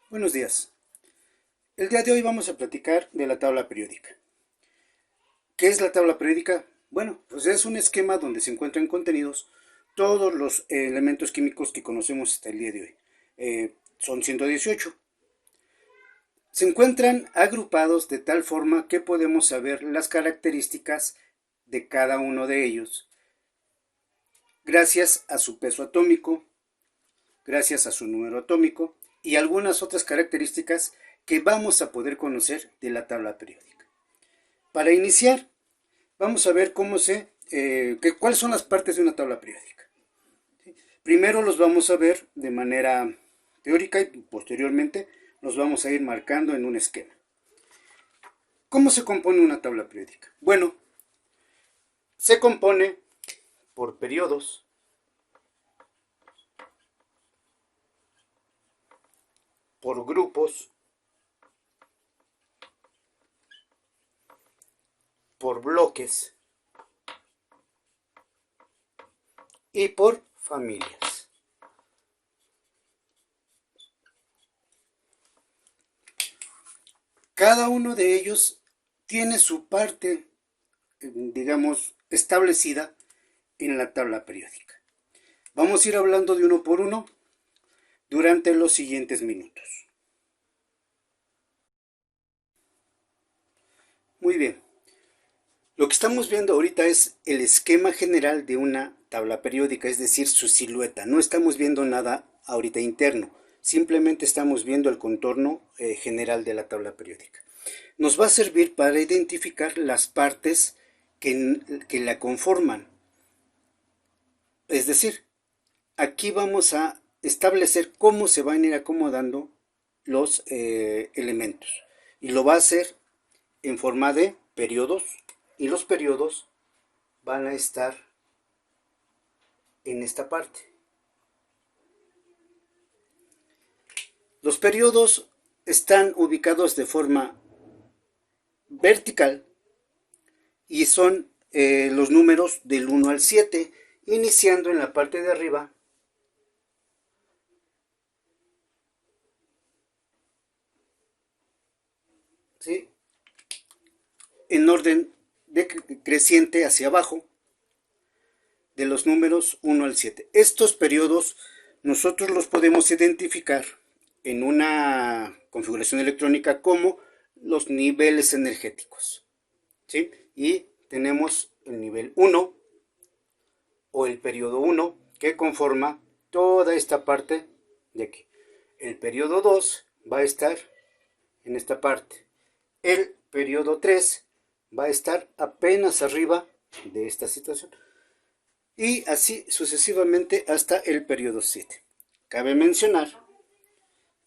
Buenos días. El día de hoy vamos a platicar de la tabla periódica. ¿Qué es la tabla periódica? Bueno, pues es un esquema donde se encuentran contenidos todos los elementos químicos que conocemos hasta el día de hoy. Son 118. Se encuentran agrupados de tal forma que podemos saber las características de cada uno de ellos gracias a su peso atómico, gracias a su número atómico y algunas otras características que vamos a poder conocer de la tabla periódica. Para iniciar, vamos a ver cuáles son las partes de una tabla periódica. Primero los vamos a ver de manera teórica y posteriormente los vamos a ir marcando en un esquema. ¿Cómo se compone una tabla periódica? Bueno, se compone por periodos, por grupos, por bloques y por familias. Cada uno de ellos tiene su parte, digamos, establecida en la tabla periódica. Vamos a ir hablando de uno por uno durante los siguientes minutos. Muy bien. Lo que estamos viendo ahorita es el esquema general de una tabla periódica, es decir, su silueta. No estamos viendo nada ahorita interno, simplemente estamos viendo el contorno general de la tabla periódica. Nos va a servir para identificar las partes que la conforman. Es decir, aquí vamos a establecer cómo se van a ir acomodando los elementos. Y lo va a hacer en forma de periodos, y los periodos van a estar en esta parte. Los periodos están ubicados de forma vertical y son los números del 1 al 7, iniciando en la parte de arriba ¿sí? En orden creciente hacia abajo, de los números 1 al 7. Estos periodos nosotros los podemos identificar en una configuración electrónica como los niveles energéticos. ¿Sí? Y tenemos el nivel 1 o el periodo 1 que conforma toda esta parte de aquí. El periodo 2 va a estar en esta parte. El periodo 3 va a estar apenas arriba de esta situación. Y así sucesivamente hasta el periodo 7. Cabe mencionar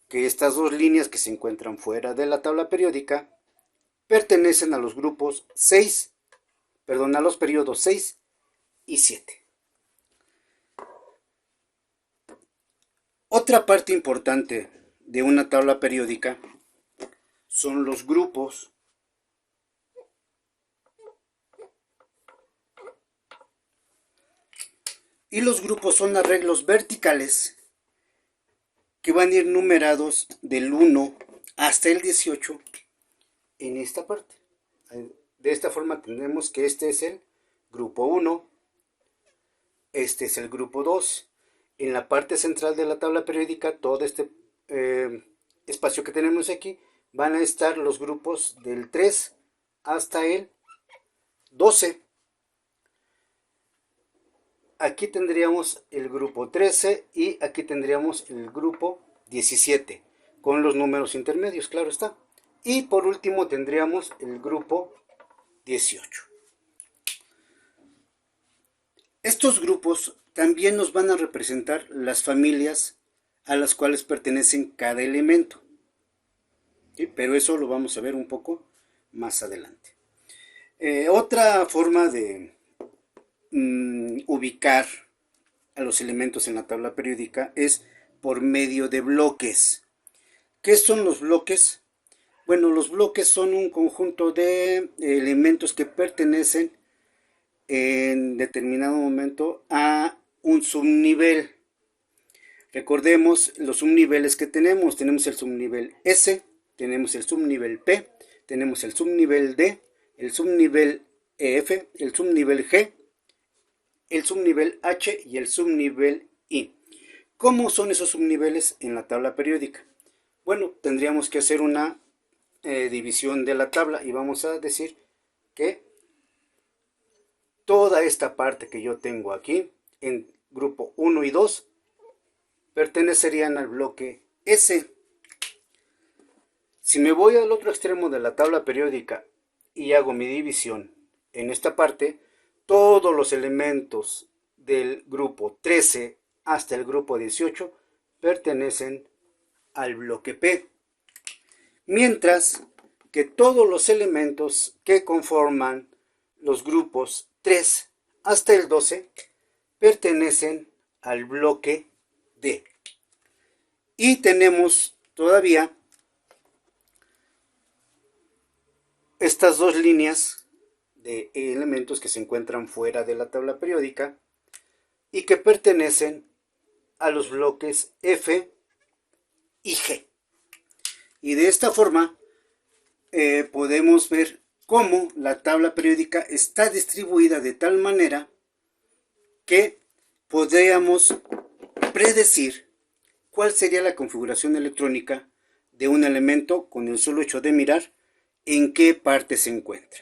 que estas dos líneas que se encuentran fuera de la tabla periódica pertenecen a los grupos 6, perdón, a los periodos 6 y 7. Otra parte importante de una tabla periódica son los grupos y los grupos son arreglos verticales que van a ir numerados del 1 hasta el 18 en esta parte. De esta forma tenemos que este es el grupo 1, este es el grupo 2. En la parte central de la tabla periódica, todo este espacio que tenemos aquí, van a estar los grupos del 3 hasta el 12. Aquí tendríamos el grupo 13 y aquí tendríamos el grupo 17 con los números intermedios, claro está. Y por último tendríamos el grupo 18. Estos grupos también nos van a representar las familias a las cuales pertenecen cada elemento. ¿Sí? Pero eso lo vamos a ver un poco más adelante. Otra forma de ubicar a los elementos en la tabla periódica es por medio de bloques. ¿Qué son los bloques? Bueno, los bloques son un conjunto de elementos que pertenecen en determinado momento a un subnivel. Recordemos los subniveles que tenemos. Tenemos el subnivel S, tenemos el subnivel P, tenemos el subnivel D, el subnivel F, el subnivel G, el subnivel H y el subnivel I. ¿Cómo son esos subniveles en la tabla periódica? Bueno, tendríamos que hacer una división de la tabla y vamos a decir que toda esta parte que yo tengo aquí en grupo 1 y 2 pertenecerían al bloque S. Si me voy al otro extremo de la tabla periódica y hago mi división en esta parte, todos los elementos del grupo 13 hasta el grupo 18 pertenecen al bloque P, mientras que todos los elementos que conforman los grupos 3 hasta el 12 pertenecen al bloque D. Y tenemos todavía estas dos líneas de elementos que se encuentran fuera de la tabla periódica y que pertenecen a los bloques F y G. Y de esta forma podemos ver cómo la tabla periódica está distribuida de tal manera que podríamos predecir cuál sería la configuración electrónica de un elemento con el solo hecho de mirar en qué parte se encuentra.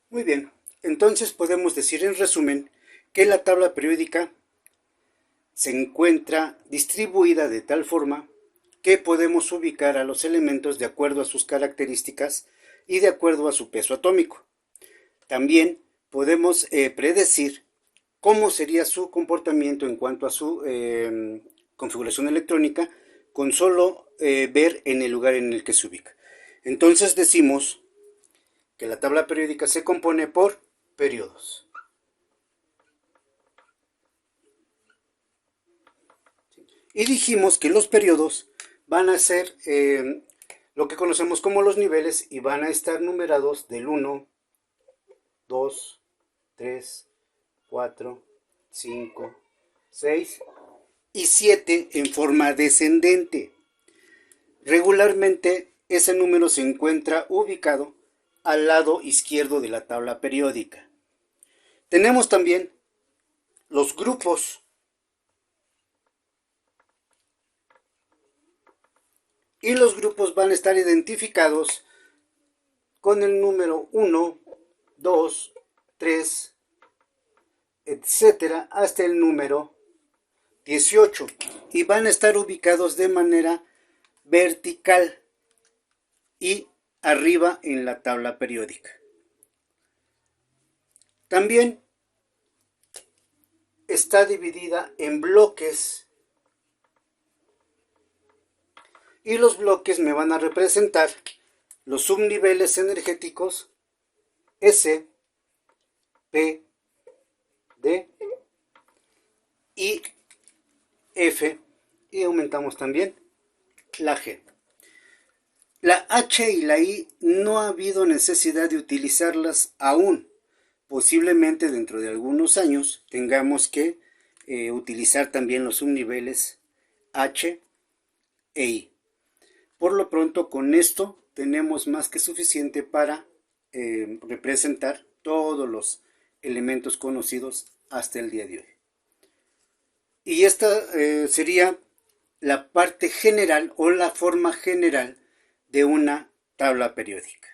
Muy bien, entonces podemos decir en resumen que la tabla periódica se encuentra distribuida de tal forma que podemos ubicar a los elementos de acuerdo a sus características y de acuerdo a su peso atómico. También podemos predecir cómo sería su comportamiento en cuanto a su configuración electrónica con solo ver en el lugar en el que se ubica. Entonces decimos que la tabla periódica se compone por periodos. Y dijimos que los periodos van a ser lo que conocemos como los niveles y van a estar numerados del 1, 2, 3, 4, 5, 6 y 7 en forma descendente. Regularmente ese número se encuentra ubicado al lado izquierdo de la tabla periódica. Tenemos también los grupos. Y los grupos van a estar identificados con el número 1, 2, 3, etcétera, hasta el número 18. Y van a estar ubicados de manera vertical y arriba en la tabla periódica. También está dividida en bloques. Y los bloques me van a representar los subniveles energéticos S, P, D y F, y aumentamos también la G. La H y la I no ha habido necesidad de utilizarlas aún. Posiblemente dentro de algunos años tengamos que utilizar también los subniveles H e I. Por lo pronto, con esto tenemos más que suficiente para representar todos los elementos conocidos hasta el día de hoy. Y esta sería la parte general o la forma general de una tabla periódica.